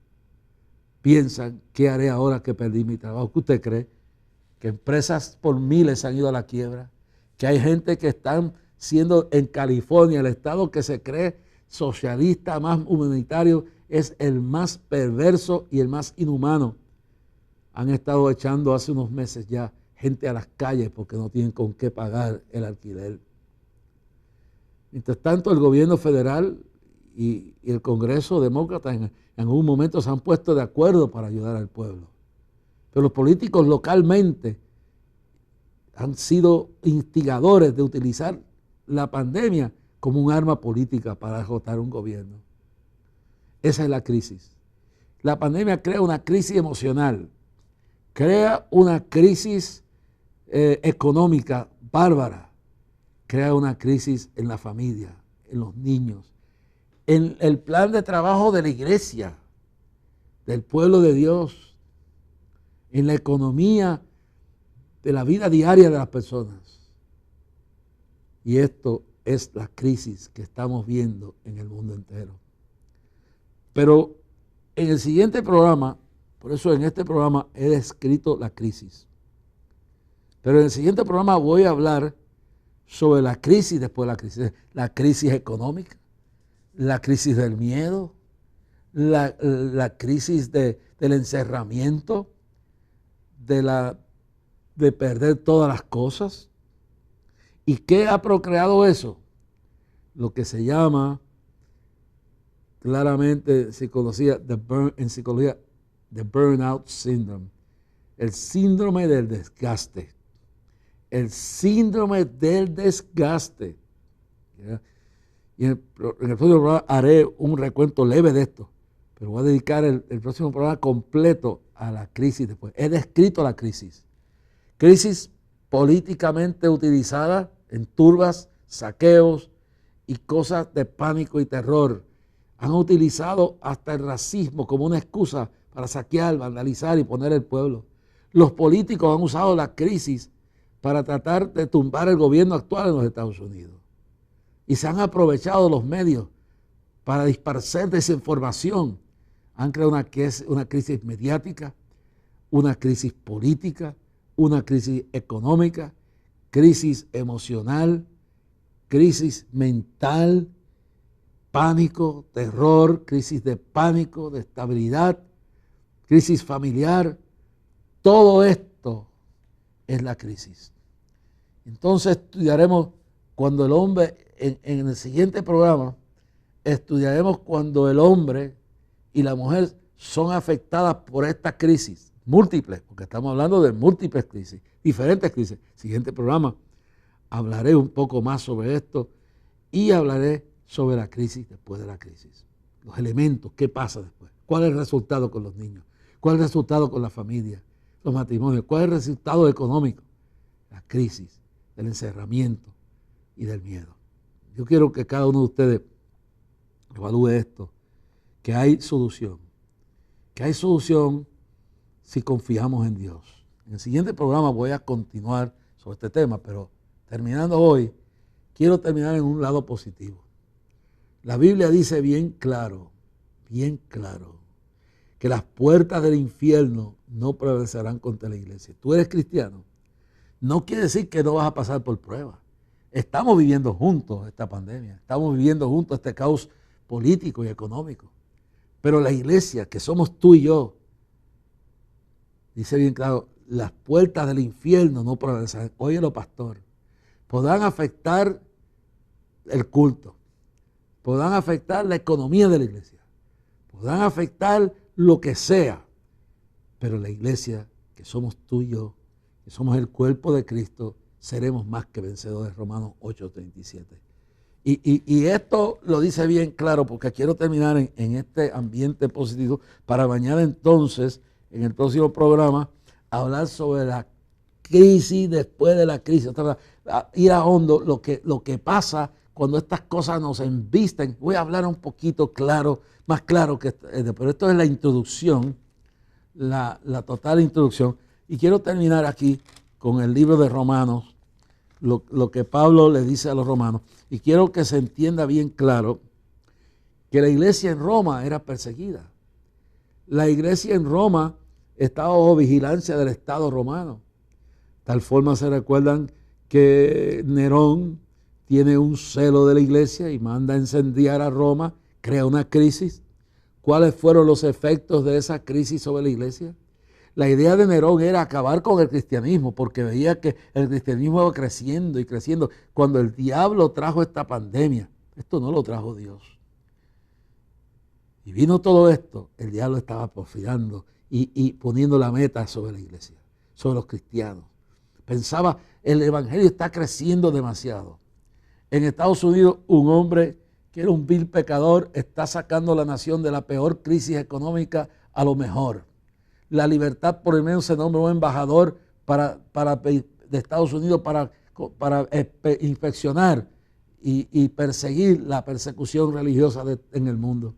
piensan, ¿qué haré ahora que perdí mi trabajo? ¿Qué usted cree? Que empresas por miles han ido a la quiebra, que hay gente que están siendo en California, el estado que se cree socialista, más humanitario, es el más perverso y el más inhumano. Han estado echando hace unos meses ya gente a las calles porque no tienen con qué pagar el alquiler. Mientras tanto, el gobierno federal y el Congreso demócrata en algún momento se han puesto de acuerdo para ayudar al pueblo. Pero los políticos localmente han sido instigadores de utilizar la pandemia como un arma política para derrotar un gobierno. Esa es la crisis. La pandemia crea una crisis emocional, crea una crisis económica bárbara, crea una crisis en la familia, en los niños, en el plan de trabajo de la iglesia, del pueblo de Dios, en la economía de la vida diaria de las personas. Y esto es la crisis que estamos viendo en el mundo entero. Pero en el siguiente programa, por eso en este programa he descrito la crisis. Pero en el siguiente programa voy a hablar sobre la crisis después de la crisis económica, la crisis del miedo, la crisis del encerramiento, de perder todas las cosas. ¿Y qué ha procreado eso? Lo que se llama claramente en psicología, the burnout syndrome, el síndrome del desgaste. El síndrome del desgaste. ¿Ya? Y en el próximo programa haré un recuento leve de esto, pero voy a dedicar el próximo programa completo a la crisis después. He descrito la crisis. Crisis políticamente utilizada en turbas, saqueos y cosas de pánico y terror. Han utilizado hasta el racismo como una excusa para saquear, vandalizar y poner el pueblo. Los políticos han usado la crisis para tratar de tumbar el gobierno actual en los Estados Unidos. Y se han aprovechado los medios para dispersar desinformación. Han creado una crisis mediática, una crisis política, una crisis económica, crisis emocional, crisis mental, pánico, terror, crisis de pánico, de estabilidad, crisis familiar. Todo esto es la crisis. Entonces estudiaremos cuando el hombre, en el siguiente programa, estudiaremos cuando el hombre y la mujer son afectadas por esta crisis, múltiples, porque estamos hablando de múltiples crisis, diferentes crisis. Siguiente programa hablaré un poco más sobre esto y hablaré sobre la crisis después de la crisis. Los elementos, qué pasa después, cuál es el resultado con los niños, cuál es el resultado con la familia, los matrimonios, cuál es el resultado económico, la crisis, del encerramiento y del miedo. Yo quiero que cada uno de ustedes evalúe esto, que hay solución si confiamos en Dios. En el siguiente programa voy a continuar sobre este tema, pero terminando hoy, quiero terminar en un lado positivo. La Biblia dice bien claro, que las puertas del infierno no prevalecerán contra la iglesia. Tú eres cristiano, no quiere decir que no vas a pasar por pruebas. Estamos viviendo juntos esta pandemia, estamos viviendo juntos este caos político y económico. Pero la iglesia, que somos tú y yo, dice bien claro, las puertas del infierno no prevalecerán. Óyelo, pastor, podrán afectar el culto, podrán afectar la economía de la iglesia, podrán afectar lo que sea, pero la iglesia, que somos tú y yo, que somos el cuerpo de Cristo, seremos más que vencedores. Romanos 8:37. Y esto lo dice bien claro, porque quiero terminar en este ambiente positivo para mañana entonces, en el próximo programa, hablar sobre la crisis después de la crisis. Ir a hondo lo que pasa cuando estas cosas nos embisten. Voy a hablar un poquito claro, más claro, pero esto es la introducción, la total introducción. Y quiero terminar aquí con el libro de Romanos, lo que Pablo le dice a los romanos. Y quiero que se entienda bien claro que la iglesia en Roma era perseguida. La iglesia en Roma estaba bajo vigilancia del Estado romano. Tal forma se recuerdan que Nerón tiene un celo de la iglesia y manda a incendiar a Roma, crea una crisis. ¿Cuáles fueron los efectos de esa crisis sobre la iglesia? La idea de Nerón era acabar con el cristianismo, porque veía que el cristianismo iba creciendo y creciendo. Cuando el diablo trajo esta pandemia, esto no lo trajo Dios. Y vino todo esto, el diablo estaba porfiando y poniendo la meta sobre la iglesia, sobre los cristianos. Pensaba, el evangelio está creciendo demasiado. En Estados Unidos, un hombre que era un vil pecador está sacando a la nación de la peor crisis económica a lo mejor. La Libertad, por el menos, se nombra un embajador de Estados Unidos para inspeccionar y perseguir la persecución religiosa en el mundo.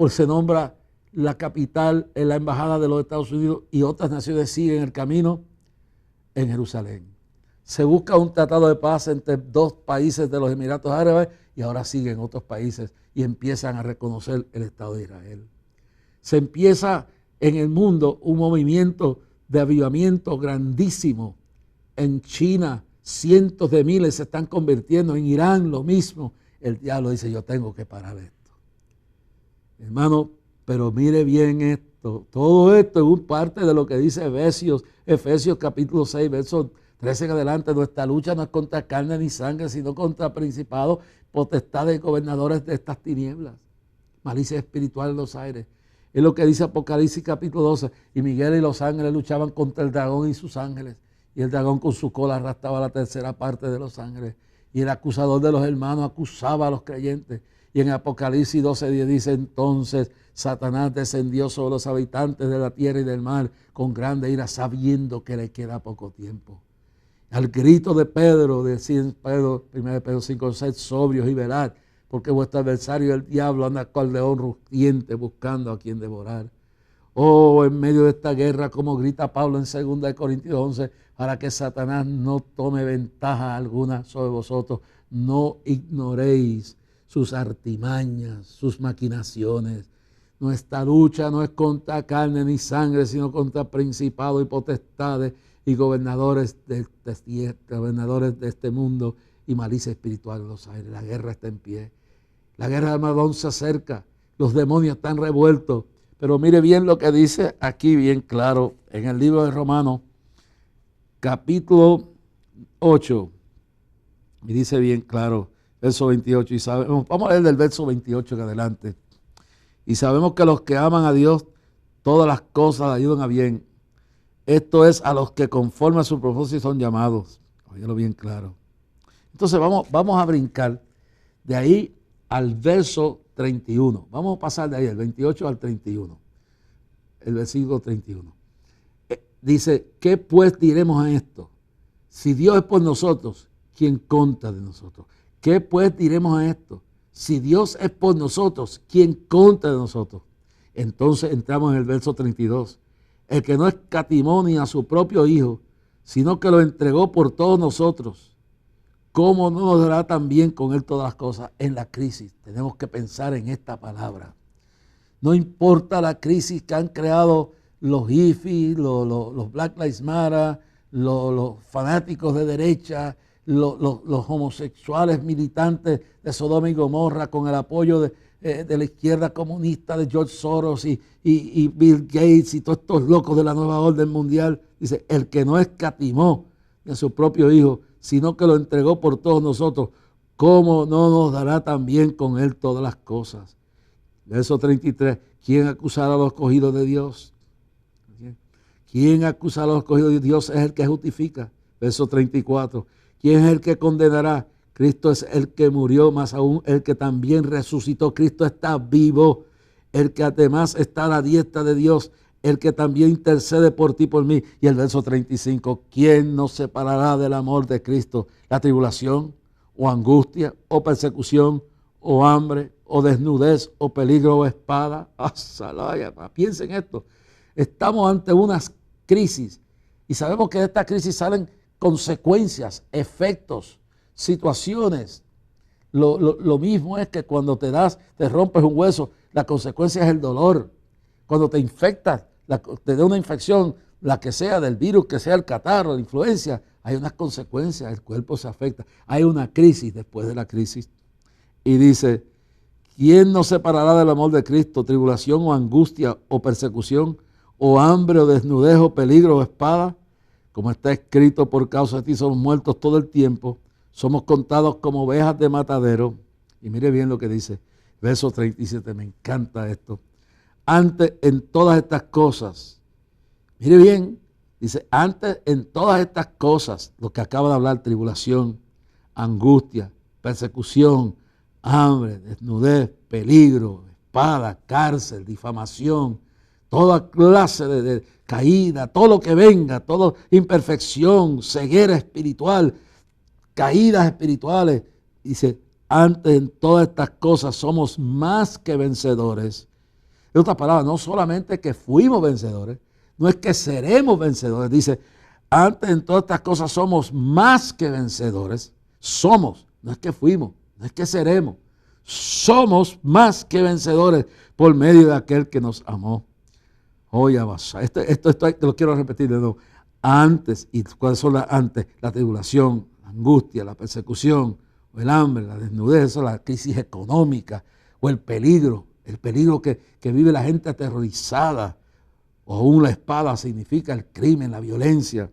Se nombra la capital en la embajada de los Estados Unidos y otras naciones siguen el camino en Jerusalén. Se busca un tratado de paz entre dos países de los Emiratos Árabes y ahora siguen otros países y empiezan a reconocer el Estado de Israel. Se empieza en el mundo un movimiento de avivamiento grandísimo. En China, cientos de miles se están convirtiendo. En Irán, lo mismo. El diablo dice, yo tengo que parar esto. Hermano, pero mire bien esto. Todo esto es un parte de lo que dice Efesios capítulo 6, versos 13 en adelante. Nuestra lucha no es contra carne ni sangre, sino contra principados, potestades y gobernadores de estas tinieblas. Malicia espiritual en los aires. Es lo que dice Apocalipsis capítulo 12. Y Miguel y los ángeles luchaban contra el dragón y sus ángeles. Y el dragón con su cola arrastraba la tercera parte de los ángeles. Y el acusador de los hermanos acusaba a los creyentes. Y en Apocalipsis 12:10 dice, entonces Satanás descendió sobre los habitantes de la tierra y del mar con grande ira, sabiendo que le queda poco tiempo. Al grito de Pedro, decía en 1 Pedro 5:6, sobrios y velad, porque vuestro adversario el diablo anda cual león rugiente buscando a quien devorar. Oh, en medio de esta guerra, como grita Pablo en 2 Corintios 11, para que Satanás no tome ventaja alguna sobre vosotros, no ignoréis sus artimañas, sus maquinaciones. Nuestra lucha no es contra carne ni sangre, sino contra principados y potestades y gobernadores de este mundo y malicia espiritual en los aires. La guerra está en pie. La guerra de Armagedón se acerca. Los demonios están revueltos. Pero mire bien lo que dice aquí bien claro en el libro de Romanos, capítulo 8. Y dice bien claro, verso 28. Y sabemos, vamos a leer del verso 28 en adelante. Y sabemos que los que aman a Dios, todas las cosas ayudan a bien. Esto es a los que conforme a su propósito son llamados. Óyelo bien claro. Entonces vamos a brincar de ahí al verso 31. Vamos a pasar de ahí, el 28 al 31. El versículo 31. Dice, ¿qué pues diremos a esto? Si Dios es por nosotros, ¿quién contra de nosotros? ¿Qué pues diremos a esto? Si Dios es por nosotros, ¿quién contra de nosotros? Entonces entramos en el verso 32. El que no escatimó ni a su propio Hijo, sino que lo entregó por todos nosotros, ¿cómo no nos dará también con Él todas las cosas? En la crisis tenemos que pensar en esta palabra. No importa la crisis que han creado los hippies, los Black Lives Matter, los fanáticos de derecha, los homosexuales militantes de Sodoma y Gomorra con el apoyo de la izquierda comunista de George Soros y Bill Gates y todos estos locos de la nueva orden mundial. Dice, el que no escatimó ni a su propio Hijo, sino que lo entregó por todos nosotros, ¿cómo no nos dará también con Él todas las cosas? Verso 33, ¿quién acusará a los escogidos de Dios? ¿Quién acusará a los escogidos de Dios? Es el que justifica. Verso 34, ¿quién es el que condenará? Cristo es el que murió, más aún el que también resucitó. Cristo está vivo, el que además está a la diestra de Dios, el que también intercede por ti, por mí. Y el verso 35, ¿quién nos separará del amor de Cristo? ¿La tribulación, o angustia, o persecución, o hambre, o desnudez, o peligro, o espada? Piensen esto. Estamos ante unas crisis y sabemos que de esta crisis salen consecuencias, efectos, situaciones. Lo mismo es que cuando te rompes un hueso, la consecuencia es el dolor. Cuando te infectas, te da una infección, la que sea del virus, que sea el catarro, la influencia, hay unas consecuencias, el cuerpo se afecta. Hay una crisis después de la crisis. Y dice, ¿quién nos separará del amor de Cristo? ¿Tribulación o angustia o persecución o hambre o desnudez o peligro o espada? Como está escrito, por causa de ti somos muertos todo el tiempo, somos contados como ovejas de matadero. Y mire bien lo que dice, verso 37, me encanta esto. Antes en todas estas cosas, mire bien, dice, antes en todas estas cosas, lo que acaba de hablar, tribulación, angustia, persecución, hambre, desnudez, peligro, espada, cárcel, difamación, toda clase de caída, todo lo que venga, toda imperfección, ceguera espiritual, caídas espirituales. Dice, antes en todas estas cosas somos más que vencedores. En otras palabras, no solamente que fuimos vencedores, no es que seremos vencedores. Dice, antes en todas estas cosas somos más que vencedores. Somos, no es que fuimos, no es que seremos. Somos más que vencedores por medio de aquel que nos amó. Oye, esto lo quiero repetir de nuevo. Antes, ¿y cuáles son las antes? La tribulación, la angustia, la persecución, o el hambre, la desnudez, la crisis económica, o el peligro que vive la gente aterrorizada, o aún la espada significa el crimen, la violencia.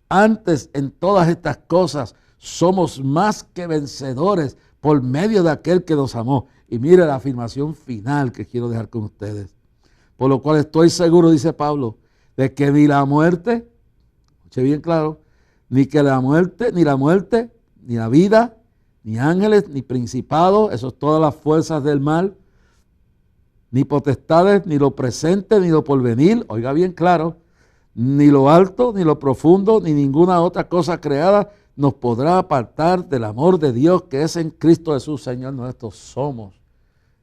Antes, en todas estas cosas, somos más que vencedores por medio de aquel que nos amó. Y mire la afirmación final que quiero dejar con ustedes. Por lo cual estoy seguro, dice Pablo, de que ni la muerte, escuche bien claro, ni la muerte, ni la vida, ni ángeles, ni principados, eso es todas las fuerzas del mal, ni potestades, ni lo presente, ni lo porvenir, oiga bien claro, ni lo alto, ni lo profundo, ni ninguna otra cosa creada nos podrá apartar del amor de Dios que es en Cristo Jesús, Señor nuestro. Somos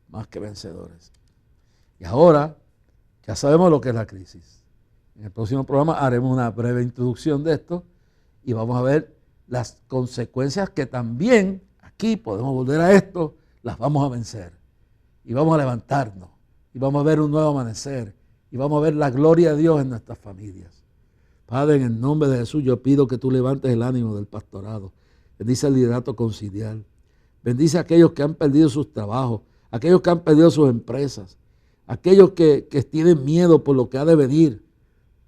más que vencedores. Y ahora ya sabemos lo que es la crisis. En el próximo programa haremos una breve introducción de esto y vamos a ver las consecuencias que también aquí podemos volver a esto, las vamos a vencer. Y vamos a levantarnos y vamos a ver un nuevo amanecer y vamos a ver la gloria de Dios en nuestras familias. Padre, en el nombre de Jesús yo pido que tú levantes el ánimo del pastorado. Bendice el liderato conciliar. Bendice a aquellos que han perdido sus trabajos, aquellos que han perdido sus empresas, aquellos que tienen miedo por lo que ha de venir.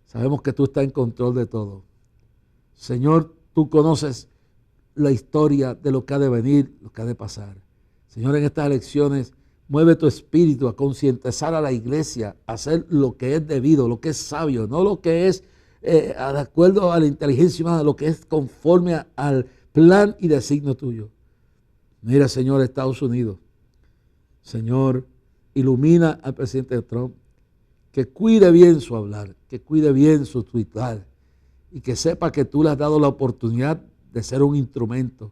Sabemos que tú estás en control de todo. Señor, tú conoces la historia de lo que ha de venir, lo que ha de pasar. Señor, en estas elecciones, mueve tu espíritu a concientizar a la iglesia, a hacer lo que es debido, lo que es sabio, no lo que es de acuerdo a la inteligencia humana, lo que es conforme al plan y designio tuyo. Mira, Señor, Estados Unidos. Señor, ilumina al presidente Trump, que cuide bien su hablar, que cuide bien su tuitar y que sepa que tú le has dado la oportunidad de ser un instrumento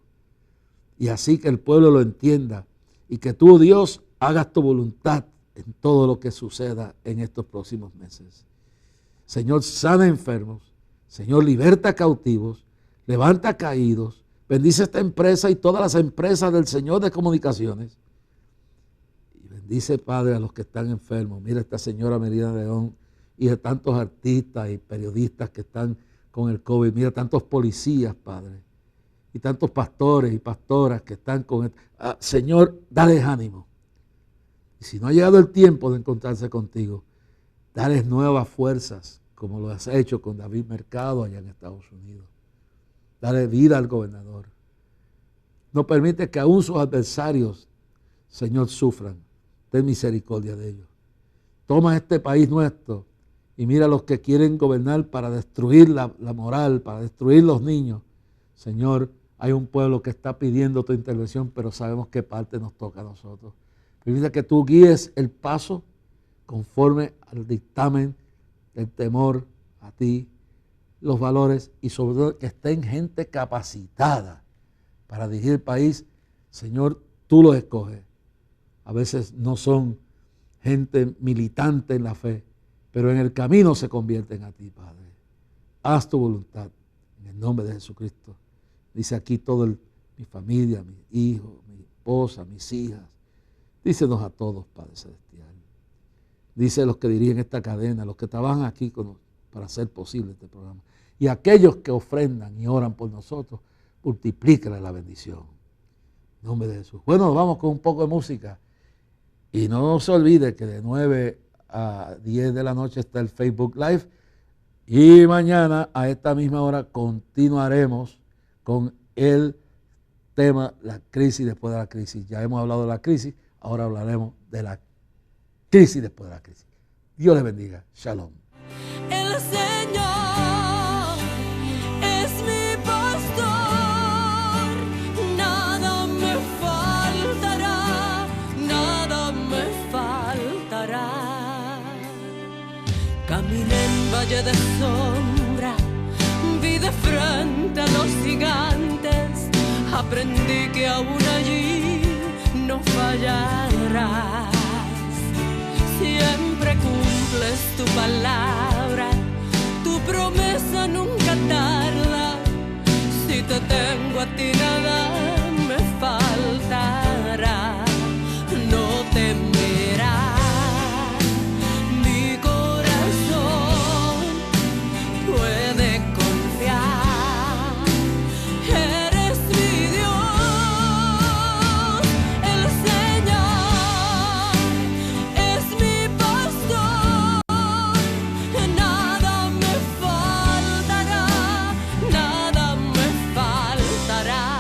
y así que el pueblo lo entienda y que tú, Dios, hagas tu voluntad en todo lo que suceda en estos próximos meses. Señor, sana enfermos, Señor, liberta cautivos, levanta caídos, bendice esta empresa y todas las empresas del Señor de comunicaciones. Y bendice, Padre, a los que están enfermos. Mira esta señora Meridiana León y de tantos artistas y periodistas que están con el COVID. Mira tantos policías, Padre, y tantos pastores y pastoras que están con el... Señor, dales ánimo. Y si no ha llegado el tiempo de encontrarse contigo, dales nuevas fuerzas, como lo has hecho con David Mercado allá en Estados Unidos. Dale vida al gobernador. No permite que aún sus adversarios, Señor, sufran. Ten misericordia de ellos. Toma este país nuestro y mira a los que quieren gobernar para destruir la moral, para destruir los niños. Señor, hay un pueblo que está pidiendo tu intervención, pero sabemos qué parte nos toca a nosotros. Permite que tú guíes el paso conforme al dictamen del temor a ti, los valores y sobre todo que estén gente capacitada para dirigir el país. Señor, tú los escoges. A veces no son gente militante en la fe, pero en el camino se convierten a ti, Padre. Haz tu voluntad en el nombre de Jesucristo. Dice aquí mi familia, mis hijos, mi esposa, mis hijas. Dícenos a todos, Padre Celestial. Dice los que dirigen esta cadena, los que trabajan aquí para hacer posible este programa. Y aquellos que ofrendan y oran por nosotros, multiplícale la bendición. En nombre de Jesús. Bueno, vamos con un poco de música. Y no se olvide que de 9 a 10 de la noche está el Facebook Live. Y mañana a esta misma hora continuaremos con el tema, la crisis después de la crisis. Ya hemos hablado de la crisis, ahora hablaremos de la crisis después de la crisis. Dios les bendiga. Shalom. El Señor es mi pastor, nada me faltará, nada me faltará. Caminé en valle de sombra, vi de frente a los gigantes, aprendí que aún allí no fallarás. Siempre cumples tu palabra, tu promesa nunca tarda. Si te tengo a ti nada me faltará. No temerás, mi corazón puede confiar. Eres mi Dios, el Señor es mi pastor. Nada me faltará, nada me faltará.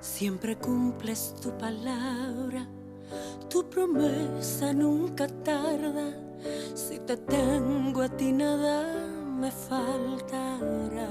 Siempre cumples tu palabra, tu promesa nunca tarda. Si te tengo a ti nada me faltará.